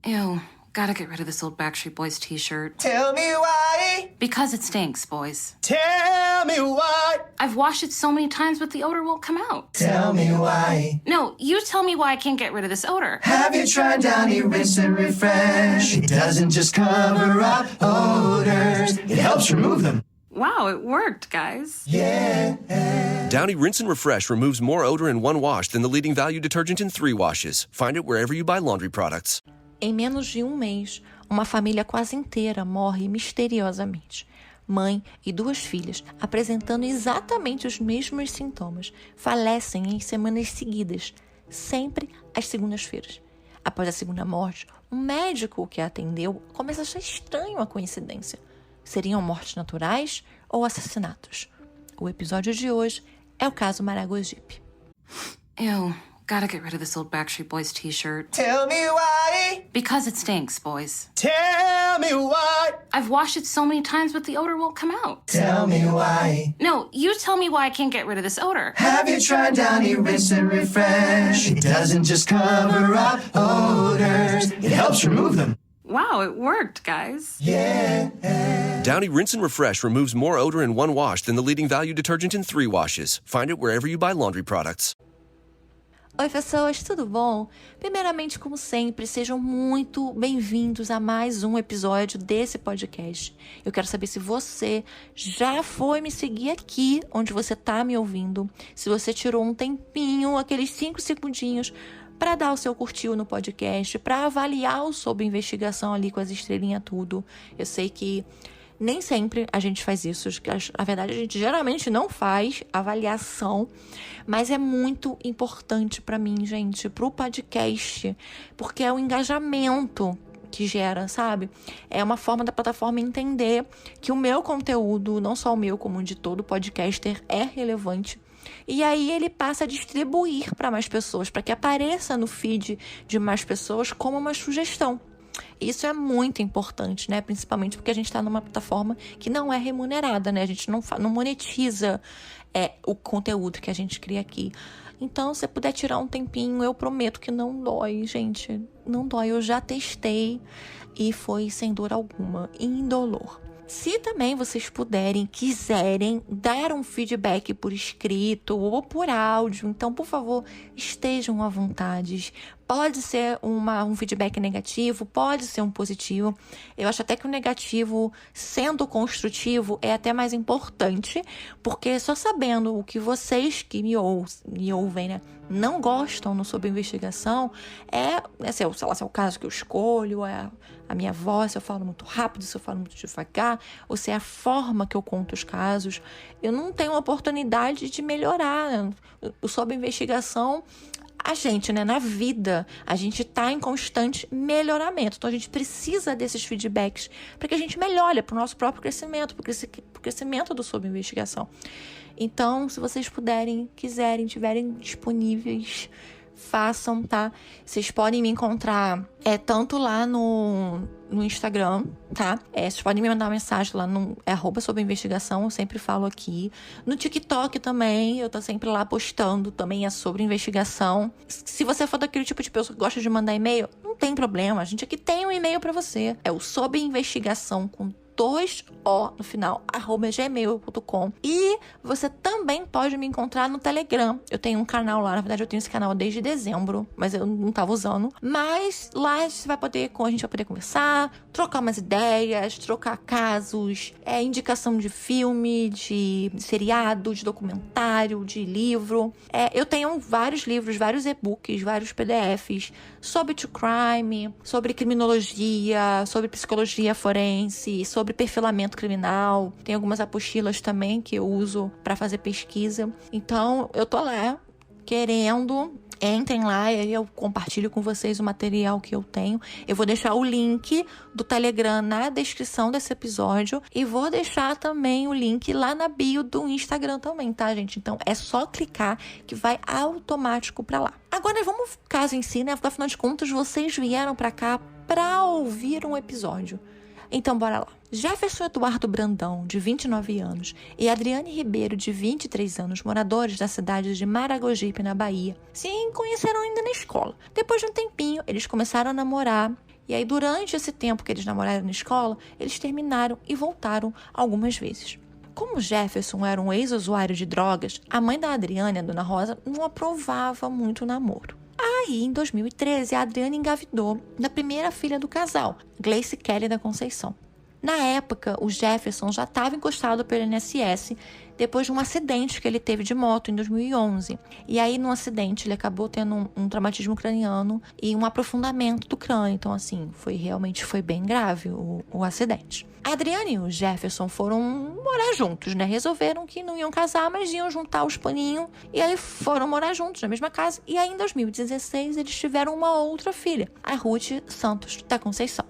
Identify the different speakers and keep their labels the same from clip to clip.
Speaker 1: Ew, gotta get rid of this old Backstreet Boys t-shirt.
Speaker 2: Tell me why.
Speaker 1: Because it stinks, boys.
Speaker 2: Tell me why.
Speaker 1: I've washed it so many times, but the odor won't come out.
Speaker 2: Tell me why.
Speaker 1: No, you tell me why I can't get rid of this odor.
Speaker 2: Have you tried Downy Rinse and Refresh? It doesn't just cover up odors, it helps remove them.
Speaker 1: Wow, it worked, guys.
Speaker 2: Yeah.
Speaker 3: Downy Rinse and Refresh removes more odor in one wash than the leading value detergent in 3 washes. Find it wherever you buy laundry products.
Speaker 4: Em menos de um mês, uma família quase inteira morre misteriosamente. Mãe e 2 filhas, apresentando exatamente os mesmos sintomas, falecem em semanas seguidas, sempre às segundas-feiras. Após a segunda morte, um médico que a atendeu começa a achar estranho a coincidência. Seriam mortes naturais ou assassinatos? O episódio de hoje é o caso Maragogipe.
Speaker 1: Ew, gotta get rid of this old Backstreet Boys t-shirt.
Speaker 2: Tell me why.
Speaker 1: Because it stinks, boys.
Speaker 2: Tell me why.
Speaker 1: I've washed it so many times, but the odor won't come out.
Speaker 2: Tell me why.
Speaker 1: No, you tell me why I can't get rid of this odor.
Speaker 2: Have you tried Downy Rinse and Refresh? It doesn't just cover up odors, it helps remove them.
Speaker 1: Wow, it worked, guys.
Speaker 2: Yeah.
Speaker 3: Downy Rinse and Refresh removes more odor in one wash than the leading value detergent in 3 washes. Find it wherever you buy laundry products.
Speaker 4: Oi, pessoas, tudo bom? Primeiramente, como sempre, sejam muito bem-vindos a mais um episódio desse podcast. Eu quero saber se você já foi me seguir aqui, onde você tá me ouvindo. Se você tirou um tempinho, aqueles 5 segundinhos, para dar o seu curtir no podcast, para avaliar o Sob Investigação ali com as estrelinhas tudo. Eu sei que nem sempre a gente faz isso. Na verdade, a gente geralmente não faz avaliação, mas é muito importante para mim, gente, pro podcast, porque é o engajamento que gera, sabe? É uma forma da plataforma entender que o meu conteúdo, não só o meu, como o de todo podcaster, é relevante. E aí ele passa a distribuir para mais pessoas, para que apareça no feed de mais pessoas como uma sugestão. Isso é muito importante, né? Principalmente porque a gente está numa plataforma que não é remunerada, né? A gente não monetiza o conteúdo que a gente cria aqui. Então, se você puder tirar um tempinho, eu prometo que não dói, gente. Não dói, eu já testei e foi sem dor alguma, indolor. Se também vocês quiserem dar um feedback por escrito ou por áudio, então, por favor, estejam à vontade. Pode ser um feedback negativo, pode ser um positivo. Eu acho até que o negativo, sendo construtivo, é até mais importante, porque só sabendo o que vocês que me ouvem, né, não gostam no Sob Investigação, sei lá, se é o caso que eu escolho, é a minha voz, se eu falo muito rápido, se eu falo muito devagar, ou se é a forma que eu conto os casos, eu não tenho oportunidade de melhorar, né? O Sob Investigação, a gente, né, na vida, a gente tá em constante melhoramento. Então, a gente precisa desses feedbacks para que a gente melhore para o nosso próprio crescimento, para o crescimento do Sob Investigação. Então, se vocês quiserem, tiverem disponíveis, façam, tá? Vocês podem me encontrar tanto lá no Instagram, tá? Vocês podem me mandar uma mensagem lá no @sobrinvestigação, eu sempre falo aqui. No TikTok também, eu tô sempre lá postando, também é sobre investigação. Se você for daquele tipo de pessoa que gosta de mandar e-mail, não tem problema, a gente aqui tem um e-mail pra você. É o sobrinvestigação com 2O no final, @gmail.com. E você também pode me encontrar no Telegram. Eu tenho um canal lá, na verdade eu tenho esse canal desde dezembro, mas eu não tava usando. Mas lá a gente vai poder conversar, trocar umas ideias, trocar casos, indicação de filme, de seriado, de documentário, de livro. Eu tenho vários livros, vários e-books, vários PDFs sobre true crime, sobre criminologia, sobre psicologia forense, sobre perfilamento criminal. Tem algumas apostilas também que eu uso para fazer pesquisa. Então, eu tô lá querendo. Entrem lá e eu compartilho com vocês o material que eu tenho. Eu vou deixar o link do Telegram na descrição desse episódio e vou deixar também o link lá na bio do Instagram também, tá, gente? Então, é só clicar que vai automático pra lá. Agora, vamos ao caso em si, né? Porque, afinal de contas, vocês vieram pra cá pra ouvir um episódio. Então, bora lá. Jefferson Eduardo Brandão, de 29 anos, e Adriane Ribeiro, de 23 anos, moradores da cidade de Maragogipe, na Bahia, se conheceram ainda na escola. Depois de um tempinho, eles começaram a namorar E aí, durante esse tempo que eles namoraram na escola, eles terminaram e voltaram algumas vezes. Como Jefferson era um ex-usuário de drogas, a mãe da Adriane, a dona Rosa, não aprovava muito o namoro. Aí, em 2013, a Adriane engravidou da primeira filha do casal, Gleice Kelly da Conceição. Na época, o Jefferson já estava encostado pelo INSS depois de um acidente que ele teve de moto em 2011. E aí, no acidente, ele acabou tendo um traumatismo craniano e um aprofundamento do crânio. Então, assim, foi bem grave o acidente. A Adriane e o Jefferson foram morar juntos, né? Resolveram que não iam casar, mas iam juntar os paninhos. E aí foram morar juntos na mesma casa. E aí, em 2016, eles tiveram uma outra filha, a Ruth Santos da Conceição.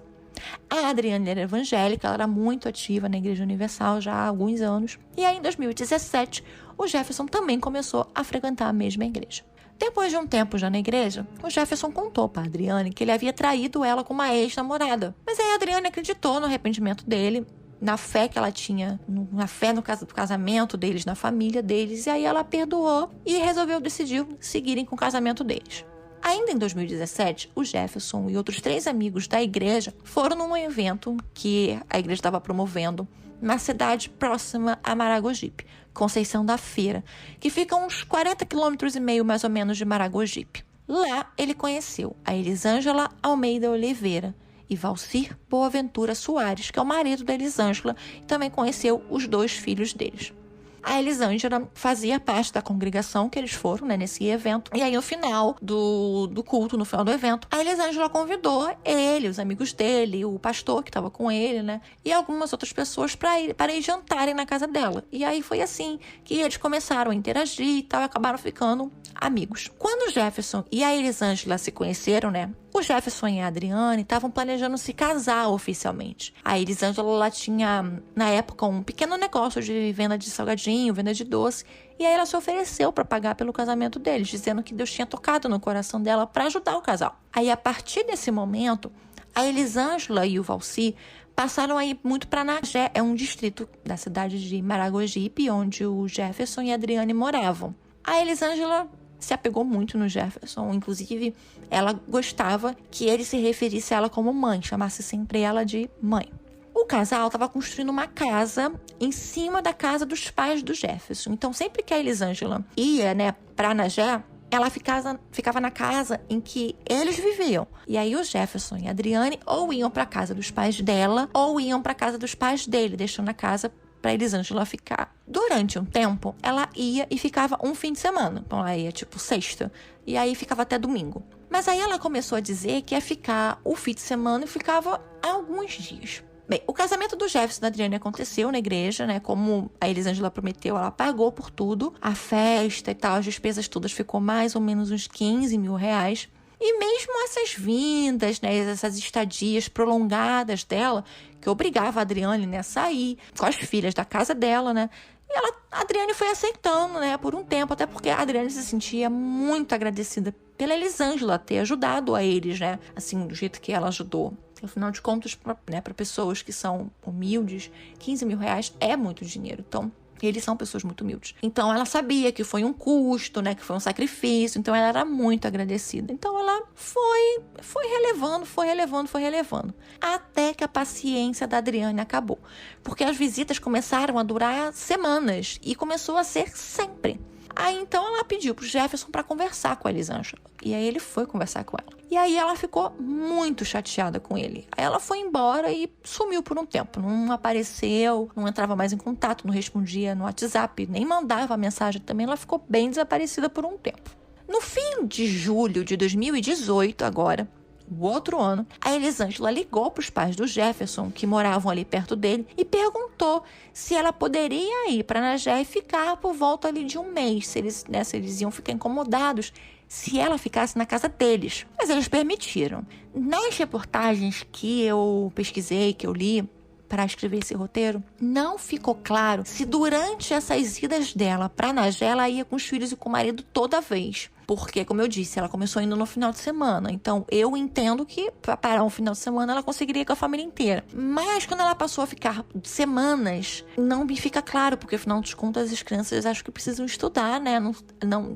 Speaker 4: A Adriane era evangélica, ela era muito ativa na Igreja Universal já há alguns anos. E aí, em 2017, o Jefferson também começou a frequentar a mesma igreja. Depois de um tempo já na igreja, o Jefferson contou para a Adriane que ele havia traído ela com uma ex-namorada. Mas aí a Adriane acreditou no arrependimento dele, na fé que ela tinha, na fé no casamento deles, na família deles. E aí ela perdoou e decidiu seguirem com o casamento deles. Ainda em 2017, o Jefferson e outros 3 amigos da igreja foram num evento que a igreja estava promovendo na cidade próxima a Maragogipe, Conceição da Feira, que fica a uns 40,5 km mais ou menos de Maragogipe. Lá ele conheceu a Elisângela Almeida Oliveira e Valcir Boaventura Soares, que é o marido da Elisângela, e também conheceu os 2 filhos deles. A Elisângela fazia parte da congregação que eles foram, né, nesse evento. E aí, no final do culto, no final do evento, a Elisângela convidou ele, os amigos dele, o pastor que estava com ele, né, e algumas outras pessoas para ir jantarem na casa dela. E aí foi assim que eles começaram a interagir e tal, e acabaram ficando amigos. Quando o Jefferson e a Elisângela se conheceram, né, o Jefferson e a Adriane estavam planejando se casar oficialmente. A Elisângela, ela tinha, na época, um pequeno negócio de venda de salgadinho, venda de doce. E aí ela se ofereceu para pagar pelo casamento deles, dizendo que Deus tinha tocado no coração dela para ajudar o casal. Aí, a partir desse momento, a Elisângela e o Valci passaram a ir muito para Nagé, é um distrito da cidade de Maragogipe, onde o Jefferson e a Adriane moravam. A Elisângela se apegou muito no Jefferson, inclusive ela gostava que ele se referisse a ela como mãe, chamasse sempre ela de mãe. O casal estava construindo uma casa em cima da casa dos pais do Jefferson. Então, sempre que a Elisângela ia, né, para Nagé, ela ficava na casa em que eles viviam. E aí o Jefferson e a Adriane ou iam para a casa dos pais dela ou iam para a casa dos pais dele, deixando a casa para Elisângela ficar. Durante um tempo, ela ia e ficava um fim de semana. Então, ela ia tipo sexta e aí ficava até domingo. Mas aí ela começou a dizer que ia ficar o fim de semana e ficava alguns dias. Bem, o casamento do Jefferson e da Adriane aconteceu na igreja, né? Como a Elisângela prometeu, ela pagou por tudo. A festa e tal, as despesas todas ficou mais ou menos uns 15 mil reais. E mesmo essas vindas, né, essas estadias prolongadas dela, que obrigava a Adriane, né, a sair com as filhas da casa dela, né? E a Adriane foi aceitando, né, por um tempo, até porque a Adriane se sentia muito agradecida pela Elisângela ter ajudado a eles, né? Assim, do jeito que ela ajudou. Afinal de contas, para pessoas que são humildes, 15 mil reais é muito dinheiro. Então, eles são pessoas muito humildes. Então, ela sabia que foi um custo, né? Que foi um sacrifício. Então, ela era muito agradecida. Então, ela foi relevando. Até que a paciência da Adriane acabou. Porque as visitas começaram a durar semanas. E começou a ser sempre. Aí, então, ela pediu pro Jefferson para conversar com a Elisângela. E aí, ele foi conversar com ela. E aí, ela ficou muito chateada com ele. Aí, ela foi embora e sumiu por um tempo. Não apareceu, não entrava mais em contato, não respondia no WhatsApp, nem mandava mensagem também. Ela ficou bem desaparecida por um tempo. No fim de julho de 2018, agora, o outro ano, a Elisângela ligou para os pais do Jefferson, que moravam ali perto dele, e perguntou se ela poderia ir para Nagé e ficar por volta ali de um mês, se eles iam ficar incomodados se ela ficasse na casa deles. Mas eles permitiram. Nas reportagens que eu pesquisei, que eu li para escrever esse roteiro, não ficou claro se durante essas idas dela para Nagé ela ia com os filhos e com o marido toda vez. Porque, como eu disse, ela começou indo no final de semana. Então, eu entendo que pra parar um final de semana, ela conseguiria ir com a família inteira. Mas, quando ela passou a ficar semanas, não me fica claro. Porque, afinal de contas, as crianças acho que precisam estudar, né?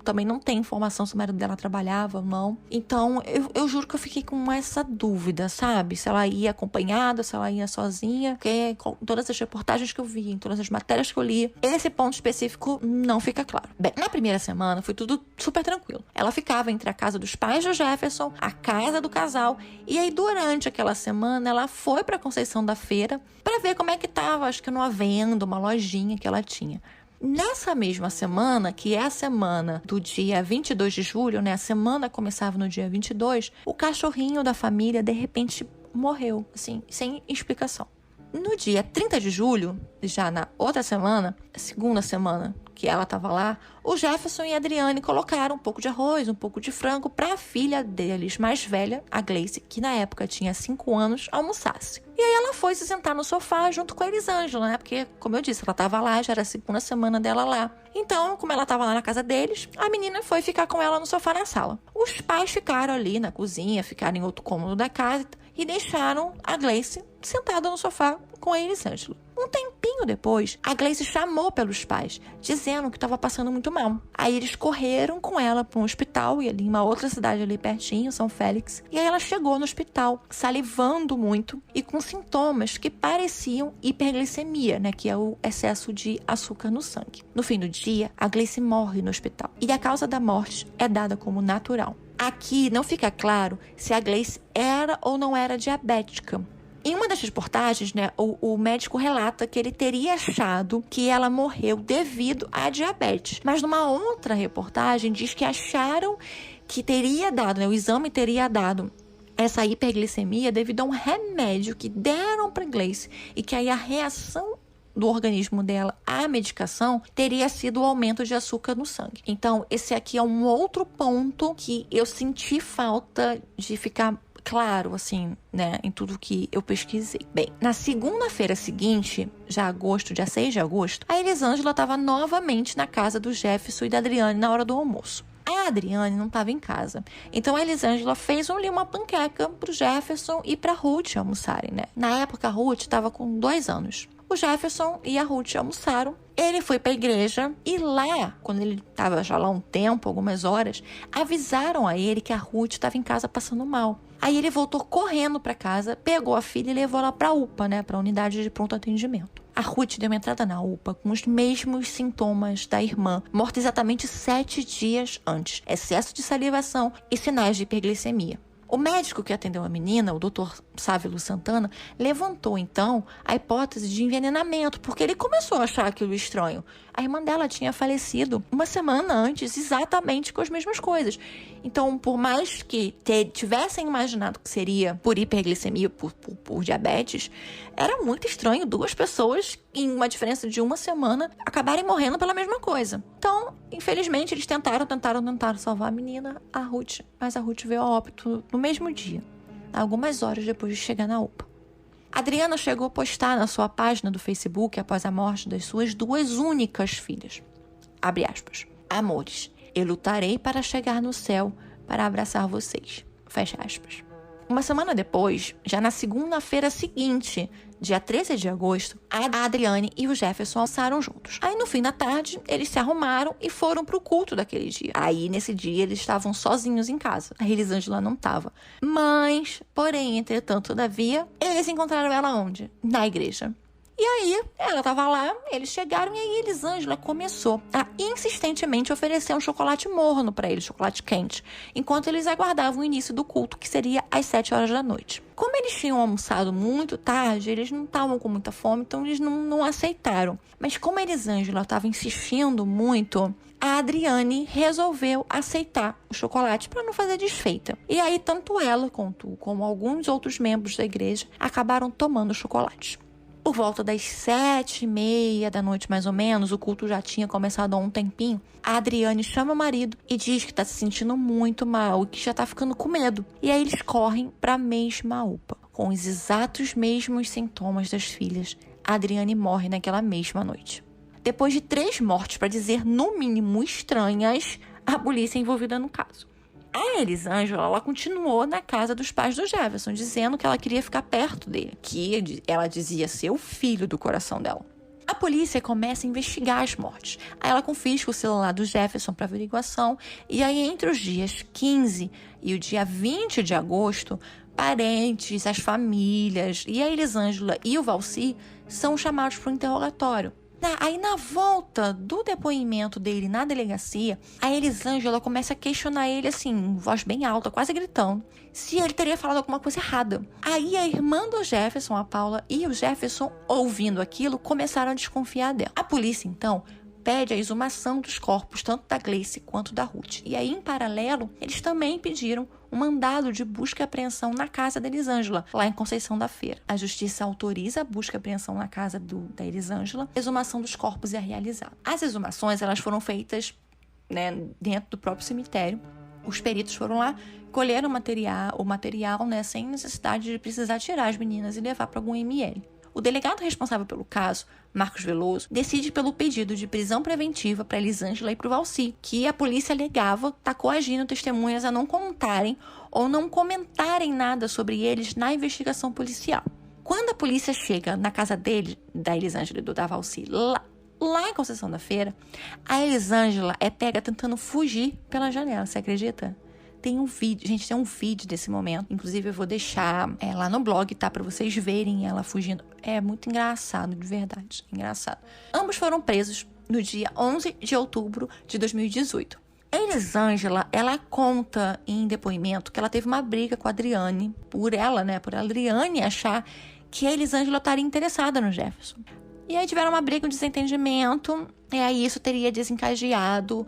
Speaker 4: Também não tem informação se o marido dela trabalhava ou não. Então, eu juro que eu fiquei com essa dúvida, sabe? Se ela ia acompanhada, se ela ia sozinha. Porque com todas as reportagens que eu vi, em todas as matérias que eu li, esse ponto específico não fica claro. Bem, na primeira semana foi tudo super tranquilo. Ela ficava entre a casa dos pais do Jefferson, a casa do casal, e aí durante aquela semana ela foi pra Conceição da Feira pra ver como é que tava, acho que numa venda, uma lojinha que ela tinha. Nessa mesma semana, que é a semana do dia 22 de julho, né? A semana começava no dia 22, o cachorrinho da família, de repente, morreu, assim, sem explicação. No dia 30 de julho, já na outra semana, a segunda semana que ela estava lá, o Jefferson e a Adriane colocaram um pouco de arroz, um pouco de frango para a filha deles mais velha, a Gleice, que na época tinha 5 anos, almoçasse. E aí ela foi se sentar no sofá junto com a Elisângela, né? Porque, como eu disse, ela estava lá, já era a segunda semana dela lá. Então, como ela estava lá na casa deles, a menina foi ficar com ela no sofá na sala. Os pais ficaram ali na cozinha, ficaram em outro cômodo da casa e deixaram a Gleice sentada no sofá com a Elisângela. Um tempinho depois, a Gleice chamou pelos pais, dizendo que estava passando muito mal. Aí eles correram com ela para um hospital, e ali em uma outra cidade ali pertinho, São Félix. E aí ela chegou no hospital, salivando muito e com sintomas que pareciam hiperglicemia, né? Que é o excesso de açúcar no sangue. No fim do dia, a Gleice morre no hospital. E a causa da morte é dada como natural. Aqui não fica claro se a Gleice era ou não era diabética. Em uma das reportagens, né, o médico relata que ele teria achado que ela morreu devido à diabetes. Mas numa outra reportagem diz que acharam que teria dado, né, o exame teria dado essa hiperglicemia devido a um remédio que deram para Gleice e que aí a reação do organismo dela à medicação teria sido o aumento de açúcar no sangue. Então, esse aqui é um outro ponto que eu senti falta de ficar claro, assim, né, em tudo que eu pesquisei. Bem, na segunda-feira seguinte, já agosto, dia 6 de agosto, a Elisângela estava novamente na casa do Jefferson e da Adriane na hora do almoço. A Adriane não estava em casa. Então, a Elisângela fez ali uma panqueca pro Jefferson e pra Ruth almoçarem, né? Na época, a Ruth estava com 2 anos. O Jefferson e a Ruth almoçaram. Ele foi para a igreja e lá, quando ele estava já lá um tempo, algumas horas, avisaram a ele que a Ruth estava em casa passando mal. Aí ele voltou correndo para casa, pegou a filha e levou ela para a UPA, né, para a unidade de pronto atendimento. A Ruth deu uma entrada na UPA com os mesmos sintomas da irmã, morta exatamente 7 dias antes: excesso de salivação e sinais de hiperglicemia. O médico que atendeu a menina, o Dr. Sávilo Santana, levantou, então, a hipótese de envenenamento, porque ele começou a achar aquilo estranho. A irmã dela tinha falecido uma semana antes, exatamente com as mesmas coisas. Então, por mais que tivessem imaginado que seria por hiperglicemia, por diabetes, era muito estranho 2 pessoas, em uma diferença de uma semana, acabarem morrendo pela mesma coisa. Então, infelizmente, eles tentaram salvar a menina, a Ruth, mas a Ruth veio a óbito no mesmo dia, algumas horas depois de chegar na UPA. A Adriana chegou a postar na sua página do Facebook, após a morte das suas 2 únicas filhas. Abre aspas. Amores, eu lutarei para chegar no céu para abraçar vocês. Fecha aspas. Uma semana depois, já na segunda-feira seguinte, dia 13 de agosto, a Adriane e o Jefferson almoçaram juntos. Aí, no fim da tarde, eles se arrumaram e foram pro culto daquele dia. Aí, nesse dia, eles estavam sozinhos em casa. A Elisângela não estava. Mas, porém, entretanto, todavia, eles encontraram ela onde? Na igreja. E aí, ela estava lá, eles chegaram e aí Elisângela começou a insistentemente oferecer um chocolate morno para eles, chocolate quente, enquanto eles aguardavam o início do culto, que seria às 7 horas da noite. Como eles tinham almoçado muito tarde, eles não estavam com muita fome, então eles não aceitaram. Mas como a Elisângela estava insistindo muito, a Adriane resolveu aceitar o chocolate para não fazer desfeita. E aí, tanto ela como alguns outros membros da igreja acabaram tomando o chocolate. Por volta das 7h30 da noite, mais ou menos, o culto já tinha começado há um tempinho, a Adriane chama o marido e diz que está se sentindo muito mal e que já está ficando com medo. E aí eles correm para a mesma UPA, com os exatos mesmos sintomas das filhas. A Adriane morre naquela mesma noite. Depois de 3 mortes, para dizer no mínimo estranhas, a polícia envolvida no caso. A Elisângela, ela continuou na casa dos pais do Jefferson, dizendo que ela queria ficar perto dele, que ela dizia ser o filho do coração dela. A polícia começa a investigar as mortes. Aí ela confisca o celular do Jefferson para averiguação. E aí, entre os dias 15 e o dia 20 de agosto, parentes, as famílias e a Elisângela e o Valci são chamados para o interrogatório. Aí, na volta do depoimento dele na delegacia, a Elisângela começa a questionar ele, assim, em voz bem alta, quase gritando, se ele teria falado alguma coisa errada. Aí, a irmã do Jefferson, a Paula, e o Jefferson, ouvindo aquilo, começaram a desconfiar dela. A polícia, então, pede a exumação dos corpos, tanto da Gleice quanto da Ruth. E aí, em paralelo, eles também pediram um mandado de busca e apreensão na casa da Elisângela, lá em Conceição da Feira. A justiça autoriza a busca e apreensão na casa da Elisângela. A exumação dos corpos é realizada. As exumações, elas foram feitas, né, dentro do próprio cemitério. Os peritos foram lá, colheram o material, né, sem necessidade de precisar tirar as meninas e levar para algum IML. O delegado responsável pelo caso, Marcos Veloso, decide pelo pedido de prisão preventiva para Elisângela e para o Valci, que a polícia alegava estar coagindo testemunhas a não contarem ou não comentarem nada sobre eles na investigação policial. Quando a polícia chega na casa dele, da Elisângela e do da Valci, lá em Conceição da Feira, a Elisângela é pega tentando fugir pela janela, você acredita? Tem um vídeo, gente, tem um vídeo desse momento. Inclusive, eu vou deixar lá no blog, tá? Pra vocês verem ela fugindo. É muito engraçado, de verdade. Engraçado. Ambos foram presos no dia 11 de outubro de 2018. A Elisângela, ela conta em depoimento que ela teve uma briga com a Adriane, por a Adriane achar que a Elisângela estaria interessada no Jefferson. E aí tiveram uma briga, um desentendimento, e aí isso teria desencadeado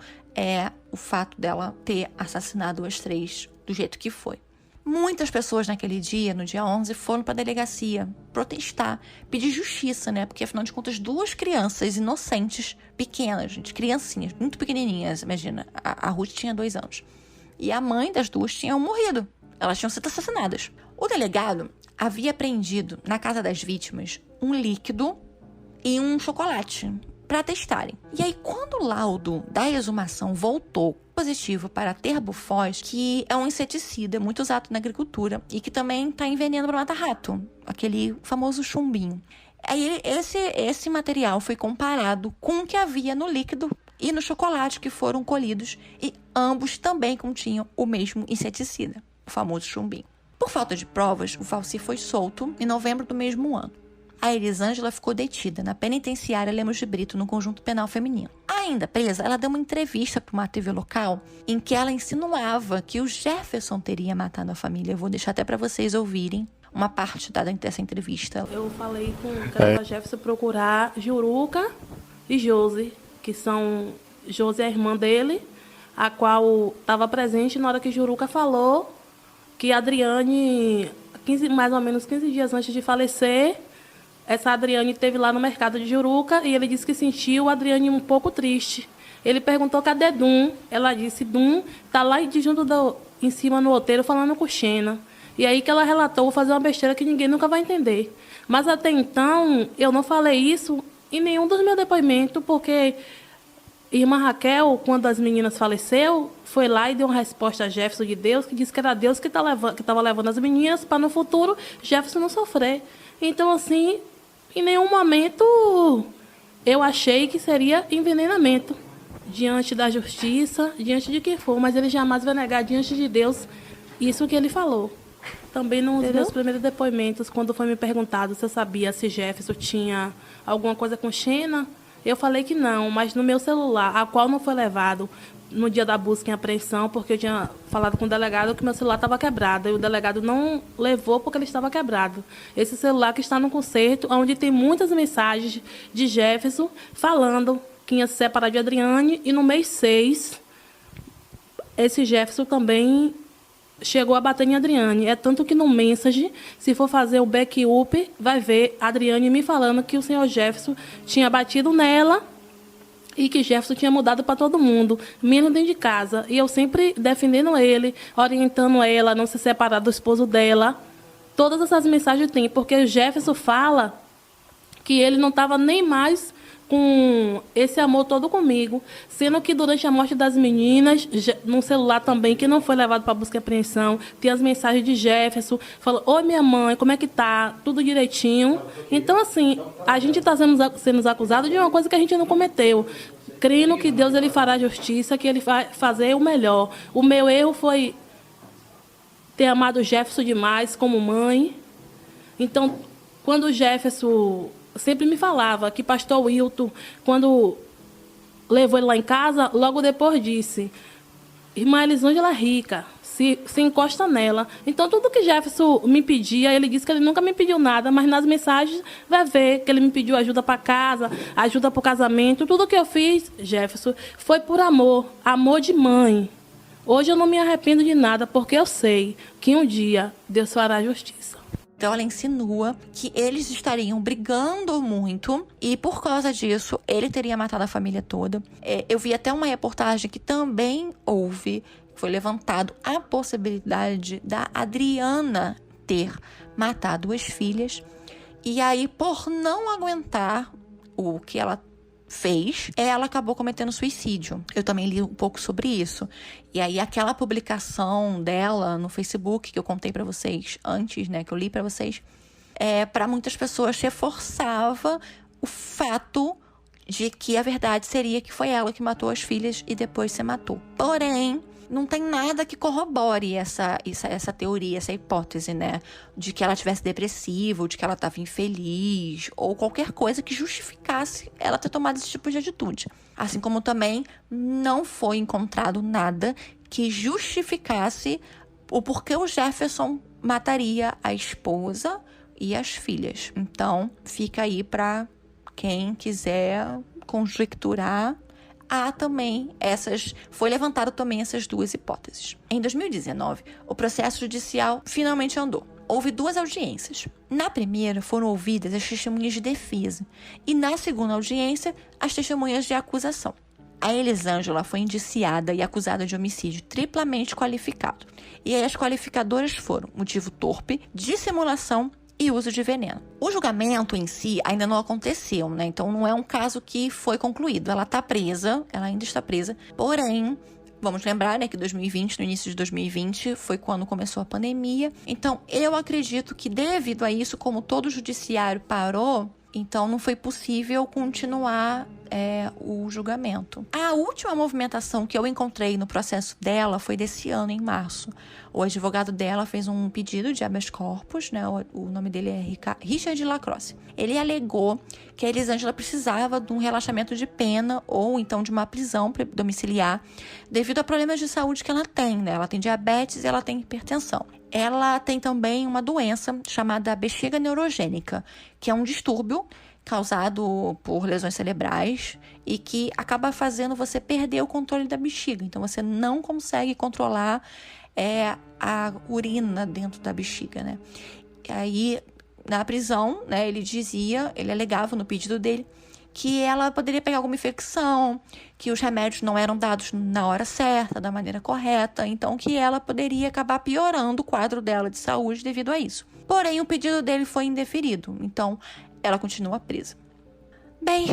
Speaker 4: o fato dela ter assassinado as três do jeito que foi. Muitas pessoas naquele dia, no dia 11, foram para a delegacia protestar, pedir justiça, né? Porque, afinal de contas, duas crianças inocentes, pequenas, gente, criancinhas, muito pequenininhas, imagina. A Ruth tinha 2 anos. E a mãe das duas tinham morrido. Elas tinham sido assassinadas. O delegado havia apreendido na casa das vítimas um líquido e um chocolate para testarem. E aí, quando o laudo da exumação voltou positivo para terbufós, que é um inseticida muito usado na agricultura e que também está em veneno para matar rato, aquele famoso chumbinho. Aí esse material foi comparado com o que havia no líquido e no chocolate que foram colhidos, e ambos também continham o mesmo inseticida, o famoso chumbinho. Por falta de provas, o Valci foi solto em novembro do mesmo ano. A Elisângela ficou detida na penitenciária Lemos de Brito, no Conjunto Penal Feminino. Ainda presa, ela deu uma entrevista para uma TV local em que ela insinuava que o Jefferson teria matado a família. Eu vou deixar até para vocês ouvirem uma parte dessa entrevista.
Speaker 5: Eu falei com o cara Jefferson procurar Juruca e Josi, que são... Josi é a irmã dele, a qual estava presente na hora que Juruca falou que a Adriane, mais ou menos 15 dias antes de falecer, essa Adriane esteve lá no mercado de Juruca e ele disse que sentiu a Adriane um pouco triste. Ele perguntou cadê Dum. Ela disse, Dum está lá em cima no outeiro falando com Xena. E aí que ela relatou, vou fazer uma besteira que ninguém nunca vai entender. Mas até então, eu não falei isso em nenhum dos meus depoimentos, porque irmã Raquel, quando as meninas faleceu, foi lá e deu uma resposta a Jefferson de Deus, que disse que era Deus que estava levando as meninas para no futuro Jefferson não sofrer. Então, assim, em nenhum momento eu achei que seria envenenamento diante da justiça, diante de quem for, mas ele jamais vai negar diante de Deus isso que ele falou. Também nos meus primeiros depoimentos, quando foi me perguntado se eu sabia se Jefferson tinha alguma coisa com Xena, eu falei que não, mas no meu celular, a qual não foi levado no dia da busca e apreensão, porque eu tinha falado com o delegado que meu celular estava quebrado, e o delegado não levou porque ele estava quebrado. Esse celular que está no concerto, onde tem muitas mensagens de Jefferson falando que ia se separar de Adriane, e no mês 6, esse Jefferson também chegou a bater em Adriane. É tanto que no message, se for fazer o backup, vai ver a Adriane me falando que o senhor Jefferson tinha batido nela e que Jefferson tinha mudado para todo mundo, menos dentro de casa. E eu sempre defendendo ele, orientando ela a não se separar do esposo dela. Todas essas mensagens tem, porque Jefferson fala que ele não estava nem mais com esse amor todo comigo, sendo que durante a morte das meninas, num celular também, que não foi levado para busca e apreensão, tem as mensagens de Jefferson, falou: oi, minha mãe, como é que tá? Tudo direitinho. Então, assim, a gente está sendo acusado de uma coisa que a gente não cometeu. Crendo que Deus ele fará justiça, que ele vai fazer o melhor. O meu erro foi ter amado o Jefferson demais como mãe. Então, quando o Jefferson sempre me falava que pastor Wilton, quando levou ele lá em casa, logo depois disse: irmã Elisângela é rica, se encosta nela. Então, tudo que Jefferson me pedia, ele disse que ele nunca me pediu nada, mas nas mensagens vai ver que ele me pediu ajuda para casa, ajuda para o casamento. Tudo que eu fiz, Jefferson, foi por amor, amor de mãe. Hoje eu não me arrependo de nada, porque eu sei que um dia Deus fará justiça.
Speaker 4: Então ela insinua que eles estariam brigando muito e por causa disso ele teria matado a família toda. Eu vi até uma reportagem que também foi levantado a possibilidade da Adriana ter matado as filhas. E aí, por não aguentar o que ela fez, ela acabou cometendo suicídio. Eu também li um pouco sobre isso. E aí, aquela publicação dela no Facebook que eu contei pra vocês antes, né, que eu li pra vocês, para muitas pessoas reforçava o fato de que a verdade seria que foi ela que matou as filhas e depois se matou. Porém, não tem nada que corrobore essa teoria, essa hipótese, né? De que ela estivesse depressiva, ou de que ela estava infeliz, ou qualquer coisa que justificasse ela ter tomado esse tipo de atitude. Assim como também não foi encontrado nada que justificasse o porquê o Jefferson mataria a esposa e as filhas. Então, fica aí para quem quiser conjecturar. Foi levantado também essas duas hipóteses. Em 2019, o processo judicial finalmente andou. Houve 2 audiências. Na primeira, foram ouvidas as testemunhas de defesa e na segunda audiência, as testemunhas de acusação. A Elisângela foi indiciada e acusada de homicídio triplamente qualificado. E aí as qualificadoras foram motivo torpe, dissimulação e uso de veneno. O julgamento em si ainda não aconteceu, né? Então não é um caso que foi concluído. Ela ainda está presa. Porém, vamos lembrar, né, que 2020, no início de 2020, foi quando começou a pandemia. Então, eu acredito que devido a isso, como todo o judiciário parou, então não foi possível continuar o julgamento. A última movimentação que eu encontrei no processo dela foi desse ano, em março. O advogado dela fez um pedido de habeas corpus, né? O nome dele é Richard Lacrosse. Ele alegou que a Elisângela precisava de um relaxamento de pena ou então de uma prisão domiciliar devido a problemas de saúde que ela tem, né? Ela tem diabetes e ela tem hipertensão. Ela tem também uma doença chamada bexiga neurogênica, que é um distúrbio causado por lesões cerebrais e que acaba fazendo você perder o controle da bexiga. Então, você não consegue controlar a urina dentro da bexiga, né? E aí, na prisão, né, ele alegava no pedido dele que ela poderia pegar alguma infecção, que os remédios não eram dados na hora certa, da maneira correta, então que ela poderia acabar piorando o quadro dela de saúde devido a isso. Porém, o pedido dele foi indeferido, então ela continua presa. Bem,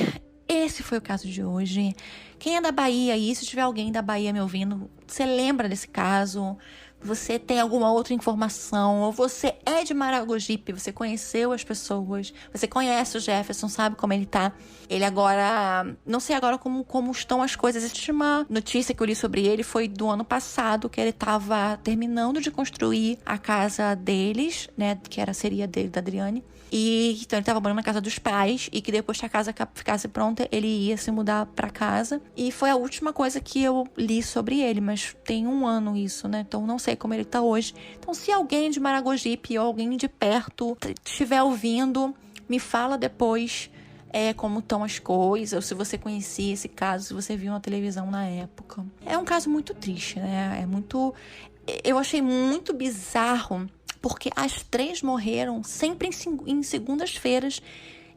Speaker 4: esse foi o caso de hoje. Quem é da Bahia aí, se tiver alguém da Bahia me ouvindo, você lembra desse caso? Você tem alguma outra informação? Ou você é de Maragogipe, você conheceu as pessoas, você conhece o Jefferson, sabe como ele tá? Ele agora, não sei agora como estão as coisas. Existe uma notícia que eu li sobre ele, foi do ano passado, que ele estava terminando de construir a casa deles, né, que seria dele, da Adriane. E então ele estava morando na casa dos pais e que depois que a casa ficasse pronta, ele ia se mudar para casa. E foi a última coisa que eu li sobre ele, mas tem 1 ano isso, né? Então não sei como ele tá hoje. Então se alguém de Maragogipe ou alguém de perto estiver ouvindo, me fala depois como estão as coisas, ou se você conhecia esse caso, se você viu na televisão na época. É um caso muito triste, né? Eu achei muito bizarro, porque as 3 morreram sempre em segundas-feiras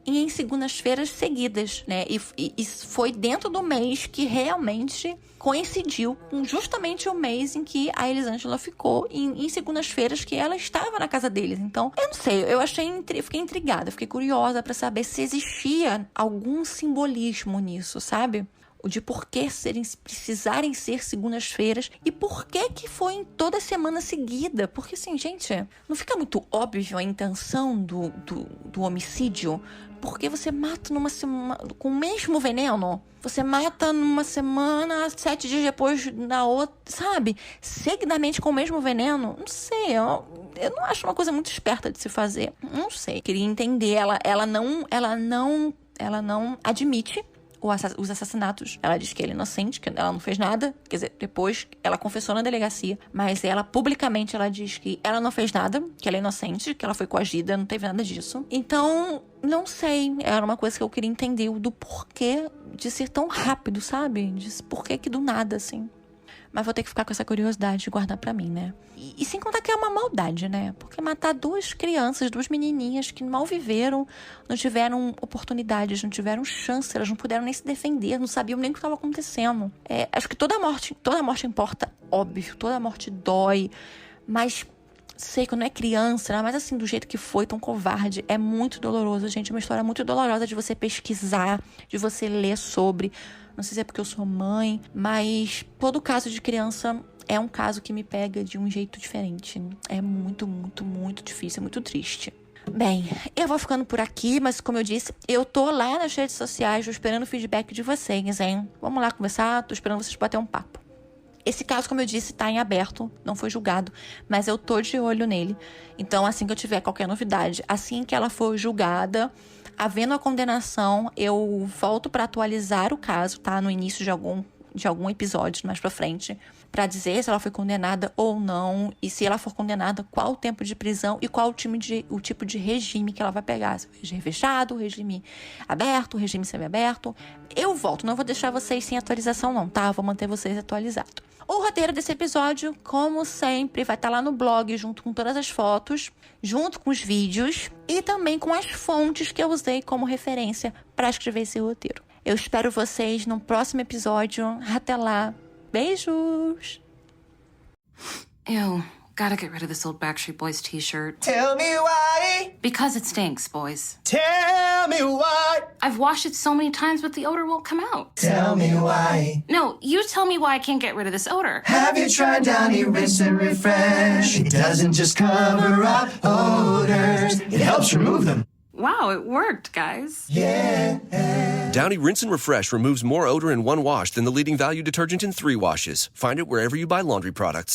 Speaker 4: e em segundas-feiras seguidas, né? E foi dentro do mês que realmente coincidiu com justamente o mês em que a Elisângela ficou em segundas-feiras que ela estava na casa deles. Então, eu não sei, fiquei intrigada, fiquei curiosa pra saber se existia algum simbolismo nisso, sabe? O de por que precisarem ser segundas-feiras e por que foi em toda semana seguida. Porque assim, gente, não fica muito óbvio a intenção do homicídio? Porque você mata numa semana com o mesmo veneno? Você mata numa semana, 7 dias depois na outra, sabe? Seguidamente com o mesmo veneno? Não sei, eu não acho uma coisa muito esperta de se fazer. Não sei, queria entender. Ela não admite os assassinatos. Ela diz que ele é inocente, que ela não fez nada. Quer dizer, depois ela confessou na delegacia, mas ela publicamente ela diz que ela não fez nada, que ela é inocente, que ela foi coagida, não teve nada disso. Então, não sei, era uma coisa que eu queria entender do porquê de ser tão rápido, sabe? De porquê que do nada, assim. Mas vou ter que ficar com essa curiosidade e guardar pra mim, né? E sem contar que é uma maldade, né? Porque matar 2 crianças, 2 menininhas que mal viveram, não tiveram oportunidades, não tiveram chance, elas não puderam nem se defender, não sabiam nem o que estava acontecendo. Acho que toda morte importa, óbvio, toda morte dói, mas sei que não é criança, mas assim, do jeito que foi, tão covarde, é muito doloroso, gente. É uma história muito dolorosa de você pesquisar, de você ler sobre. Não sei se é porque eu sou mãe, mas todo caso de criança é um caso que me pega de um jeito diferente. É muito, muito, muito difícil, é muito triste. Bem, eu vou ficando por aqui, mas como eu disse, eu tô lá nas redes sociais, tô esperando o feedback de vocês, hein? Vamos lá conversar, tô esperando vocês bater um papo. Esse caso, como eu disse, tá em aberto, não foi julgado, mas eu tô de olho nele. Então, assim que eu tiver qualquer novidade, assim que ela for julgada, havendo a condenação, eu volto pra atualizar o caso, tá? No início de algum episódio mais pra frente, pra dizer se ela foi condenada ou não, e se ela for condenada, qual o tempo de prisão e qual o tipo de regime que ela vai pegar. Se é regime fechado, regime aberto, regime semiaberto. Eu volto, não vou deixar vocês sem atualização não, tá? Vou manter vocês atualizados. O roteiro desse episódio, como sempre, vai estar lá no blog, junto com todas as fotos, junto com os vídeos e também com as fontes que eu usei como referência para escrever esse roteiro. Eu espero vocês no próximo episódio. Até lá. Beijos!
Speaker 1: Ew, gotta get rid of this old Backstreet Boys t-shirt.
Speaker 2: Tell me why.
Speaker 1: Because it stinks, boys.
Speaker 2: Tell me why.
Speaker 1: I've washed it so many times, but the odor won't come out.
Speaker 2: Tell me why.
Speaker 1: No, you tell me why I can't get rid of this odor.
Speaker 2: Have you tried Downy Rinse and Refresh? It doesn't just cover up odors, it helps remove them.
Speaker 1: Wow, it worked, guys.
Speaker 2: Yeah.
Speaker 3: Downy Rinse and Refresh removes more odor in 1 wash than the leading value detergent in 3 washes. Find it wherever you buy laundry products.